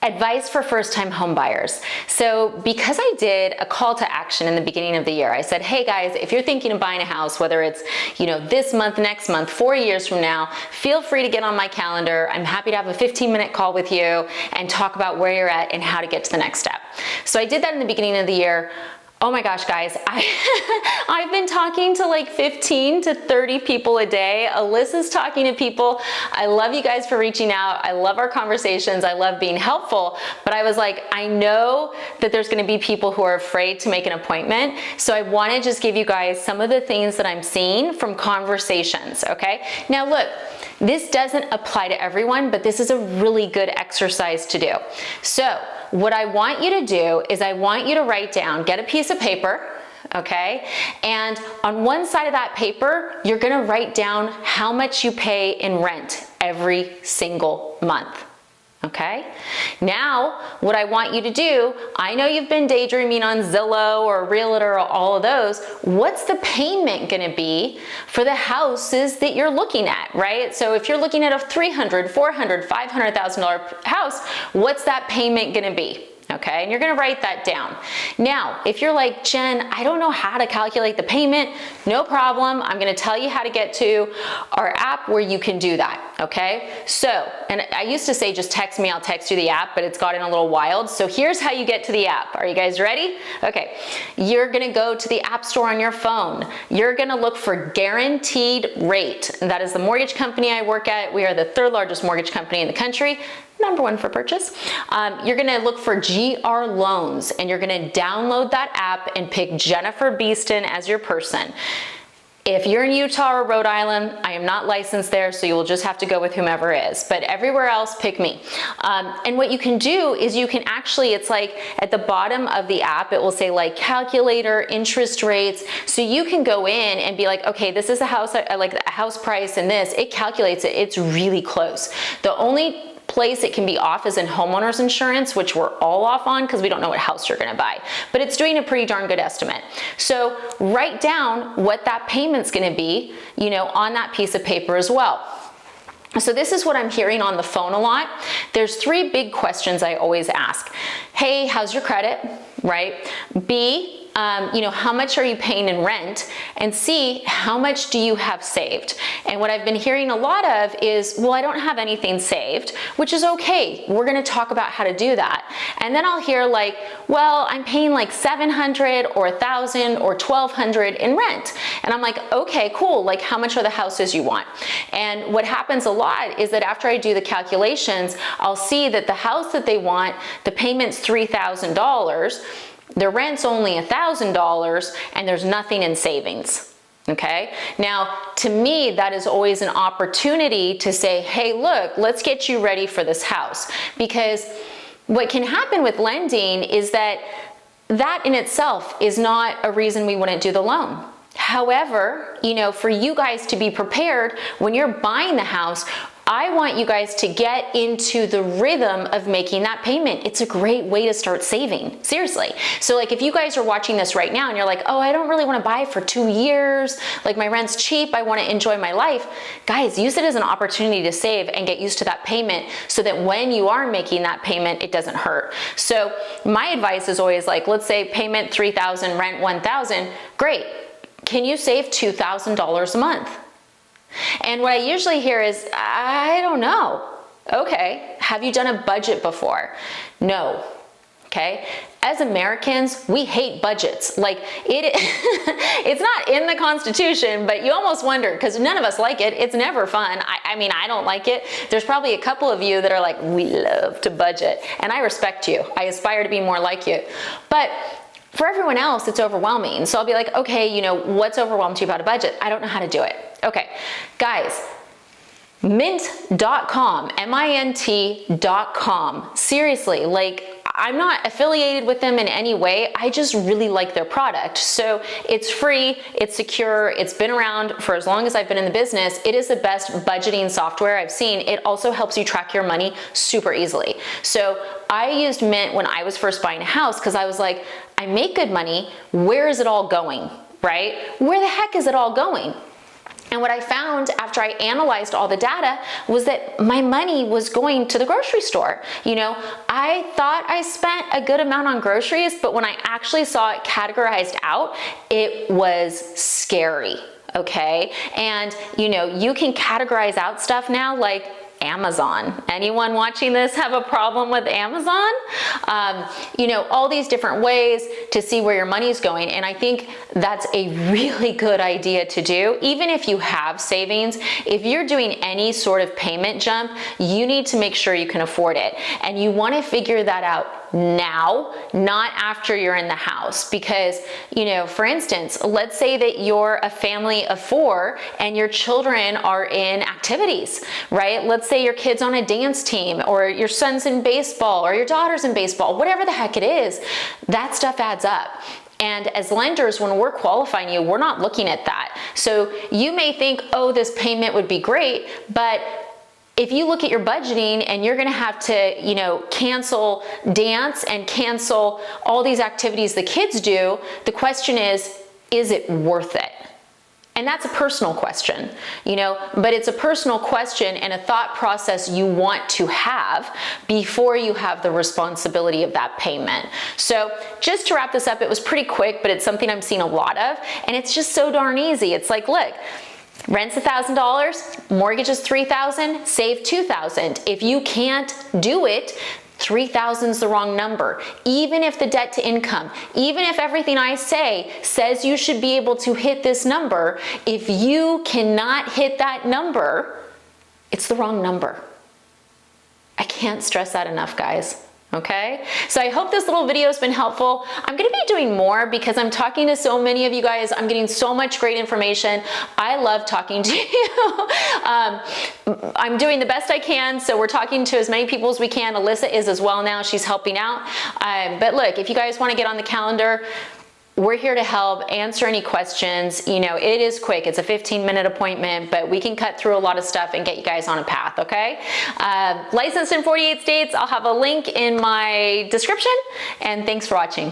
Advice for first-time home buyers. So because I did a call to action in the beginning of the year, I said, hey guys, if you're thinking of buying a house, whether it's, this month, next month, 4 years from now, feel free to get on my calendar. I'm happy to have a 15-minute call with you and talk about where you're at and how to get to the next step. So I did that in the beginning of the year. Oh my gosh, guys, I've been talking to like 15 to 30 people a day. Alyssa's talking to people. I love you guys for reaching out. I love our conversations. I love being helpful. But I was like, I know that there's gonna be people who are afraid to make an appointment. So I wanna just give you guys some of the things that I'm seeing from conversations, okay? Now look, this doesn't apply to everyone, but this is a really good exercise to do. So what I want you to do is I want you to write down, get a piece of paper, okay? And on one side of that paper, you're gonna write down how much you pay in rent every single month. Okay? Now, what I want you to do, I know you've been daydreaming on Zillow or Realtor or all of those. What's the payment gonna be for the houses that you're looking at, right? So if you're looking at a $300,000, $400,000, $500,000 house, what's that payment gonna be? Okay, and you're gonna write that down. Now, if you're like, Jen, I don't know how to calculate the payment, no problem. I'm gonna tell you how to get to our app where you can do that, okay? So, and I used to say just text me, I'll text you the app, but it's gotten a little wild. So here's how you get to the app. Are you guys ready? Okay, you're gonna go to the app store on your phone. You're gonna look for Guaranteed Rate. That is the mortgage company I work at. We are the 3rd largest mortgage company in the country. #1 for purchase. You're gonna look for GR Loans and you're gonna download that app and pick Jennifer Beeston as your person. If you're in Utah or Rhode Island, I am not licensed there, so you will just have to go with whomever is. But everywhere else, pick me. And what you can do is you can actually, it's like at the bottom of the app, it will say like calculator, interest rates. So you can go in and be like, okay, this is a house, I like the house price and this, it calculates it, it's really close. The only place it can be off is in homeowners insurance, which we're all off on because we don't know what house you're gonna buy, but it's doing a pretty darn good estimate. So write down what that payment's gonna be, on that piece of paper as well. So this is what I'm hearing on the phone a lot. There's 3 big questions I always ask. Hey, how's your credit, right? B, how much are you paying in rent? And C, how much do you have saved? And what I've been hearing a lot of is, well, I don't have anything saved, which is okay. We're gonna talk about how to do that. And then I'll hear like, well, I'm paying like $700 or $1,000 or $1,200 in rent. And I'm like, okay, cool. Like how much are the houses you want? And what happens a lot is that after I do the calculations, I'll see that the house that they want, the payment's $3,000, the rent's only $1,000, and there's nothing in savings, okay? Now, to me, that is always an opportunity to say, hey, look, let's get you ready for this house. Because what can happen with lending is that in itself is not a reason we wouldn't do the loan. However, for you guys to be prepared, when you're buying the house, I want you guys to get into the rhythm of making that payment. It's a great way to start saving, seriously. So like if you guys are watching this right now and you're like, oh, I don't really wanna buy for 2 years, like my rent's cheap, I wanna enjoy my life. Guys, use it as an opportunity to save and get used to that payment so that when you are making that payment, it doesn't hurt. So my advice is always like, let's say payment $3,000, rent $1,000, great. Can you save $2,000 a month? And what I usually hear is, I don't know. Okay, have you done a budget before? No, okay? As Americans, we hate budgets. Like it's not in the Constitution, but you almost wonder, because none of us like it. It's never fun. I mean, I don't like it. There's probably a couple of you that are like, we love to budget. And I respect you. I aspire to be more like you. But for everyone else, it's overwhelming. So I'll be like, okay, what's overwhelmed you about a budget? I don't know how to do it. Okay, guys, mint.com, mint.com. Seriously, like I'm not affiliated with them in any way. I just really like their product. So it's free, it's secure, it's been around for as long as I've been in the business. It is the best budgeting software I've seen. It also helps you track your money super easily. So I used Mint when I was first buying a house because I was like, I make good money. Where is it all going, right? Where the heck is it all going? And what I found after I analyzed all the data was that my money was going to the grocery store. You know, I thought I spent a good amount on groceries, but when I actually saw it categorized out, it was scary, okay? And you know, you can categorize out stuff now like Amazon. Anyone watching this have a problem with Amazon? You know, all these different ways to see where your money's going. And I think that's a really good idea to do. Even if you have savings, if you're doing any sort of payment jump, you need to make sure you can afford it. And you want to figure that out now, not after you're in the house. Because, you know, for instance, let's say that you're a family of 4 and your children are in activities, right? Let's say your kid's on a dance team, or your son's in baseball, or your daughter's in baseball, whatever the heck it is, that stuff adds up. And as lenders, when we're qualifying you, we're not looking at that. So you may think, oh, this payment would be great, but if you look at your budgeting and you're gonna have to, you know, cancel dance and cancel all these activities the kids do, the question is it worth it? And that's a personal question, you know, but it's a personal question and a thought process you want to have before you have the responsibility of that payment. So just to wrap this up, it was pretty quick, but it's something I'm seeing a lot of, and it's just so darn easy. It's like, look, rent's $1,000, mortgage is $3,000, save $2,000. If you can't do it, 3,000 is the wrong number. Even if the debt to income, even if everything I say says you should be able to hit this number, if you cannot hit that number, it's the wrong number. I can't stress that enough, guys. Okay, so I hope this little video has been helpful. I'm going to be doing more because I'm talking to so many of you guys. I'm getting so much great information. I love talking to you. I'm doing the best I can, so we're talking to as many people as we can. Alyssa is as well now. She's helping out. But look, if you guys want to get on the calendar, we're here to help, answer any questions. You know, it is quick. It's a 15-minute appointment, but we can cut through a lot of stuff and get you guys on a path, okay? Licensed in 48 states. I'll have a link in my description, and thanks for watching.